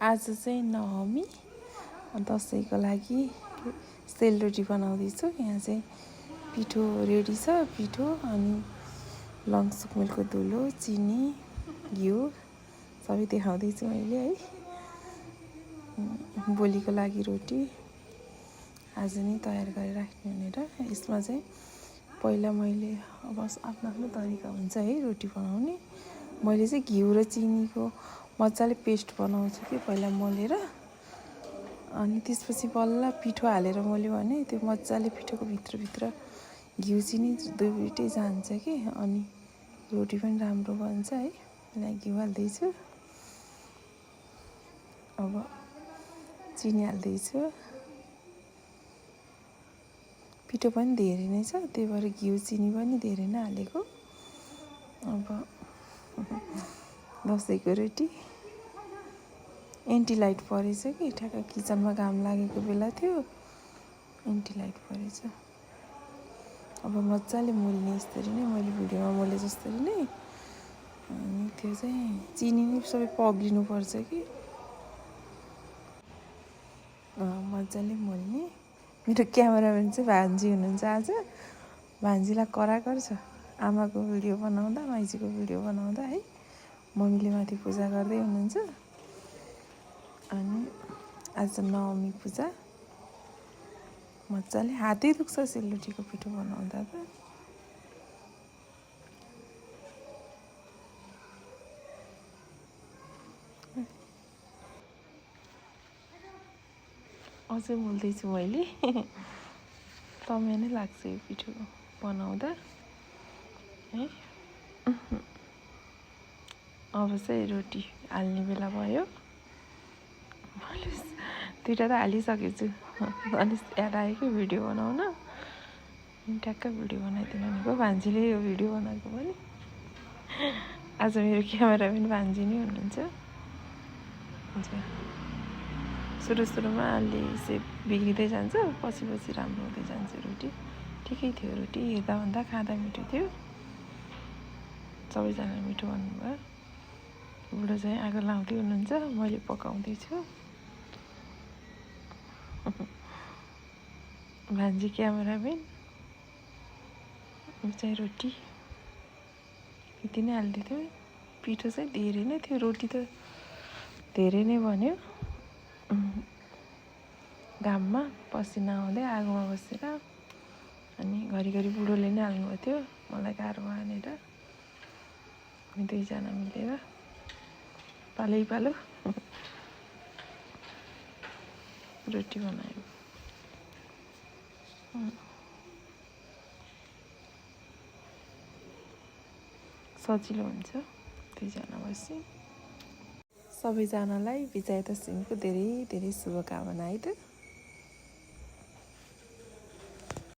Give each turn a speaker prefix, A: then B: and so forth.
A: आज चाहिँ नवमी दसैँको लागि सेलरोटी बनाउँदैछु। यहाँ चाहिँ पिठो रेडी छ। पिठो अनि लङ सुकमेलको धुलो, चिनी, घिउ सबै देखाउँदैछु मैले है। भोलिको लागि रोटी आज नै तयार गरेर राख्ने भनेर। यसमा चाहिँ पहिला मैले अब आफ्नो आफ्नो तरिका हुन्छ है रोटी बनाउने। मैले चाहिँ घिउ र चिनीको मजाले पेस्ट बनाउँछु कि पहिला मोलेर, अनि त्यसपछि बल्ल पिठो हालेर मोल्यो भने त्यो मजाले पिठोको भित्रभित्र घिउ चिनी दुईटै जान्छ कि, अनि रोटी पनि राम्रो बन्छ है। यहाँ घिउ हाल्दैछु, अब चिनी हाल्दैछु। पिठो पनि धेरै नै छ, त्यही भएर घिउ चिनी पनि धेरै नै हालेको। अब दसैँको रोटी एन्टी लाइट परेछ कि, ठ्याक्क किचनमा घाम लागेको बेला थियो, एन्टी लाइट परेछ। अब मजाले मोल्ने यसरी नै, मैले भिडियोमा मोले जसरी नै। अनि त्यो चाहिँ चिनी नै सबै पग्लिनुपर्छ कि, मजाले मोल्ने। मेरो क्यामेराम्यान चाहिँ भान्जी हुनुहुन्छ आज। भान्जीलाई कराकर छ, आमाको भिडियो बनाउँदा, माइजीको भिडियो बनाउँदा है। मम्मीले माथि पूजा गर्दै हुनुहुन्छ। अनि आज नवमी पूजा, मजाले हातै दुख्छ सेलरोटीको पिठो बनाउँदा त। अझै मोल्दैछु मैले। समय नै लाग्छ यो पिठो बनाउँदा है। अब चाहिँ रोटी हाल्ने बेला भयो। दुइटा त हालिसकेछु, अनि याद आयो कि भिडियो बनाउन, ट्याक्क भिडियो बनाइदिनु भनेको। भान्जीले यो भिडियो बनाएको पनि। आज मेरो क्यामेराम्यान भान्जी नै हुनुहुन्छ। सुरुमा अलि सेप बिग्रिँदै जान्छ, पछि राम्रो हुँदै जान्छ रोटी। ठिकै थियो रोटी, हेर्दा भन्दा खाँदा मिठो थियो। सबैजना मिठो भन्नुभयो। बुढो चाहिँ आगो लाउँदै हुनुहुन्छ, मैले पकाउँदैछु। भान्जी क्यामेराम्यान, चाहिँ रोटी यति नै हाल्दै थियो। पिठो चाहिँ धेरै नै थियो, रोटी त धेरै नै बन्यो। घाममा पसिना आउँदै आगोमा बसेर, अनि घरिघरि बुढोले नै हाल्नुभएको थियो, मलाई गाह्रो भनेर हामी दुईजना मिलेर पालैपालो रोटी बनायो। सजिलो हुन्छ दुईजना बसी। सबैजनालाई विजया दशमीको धेरै धेरै शुभकामना है त।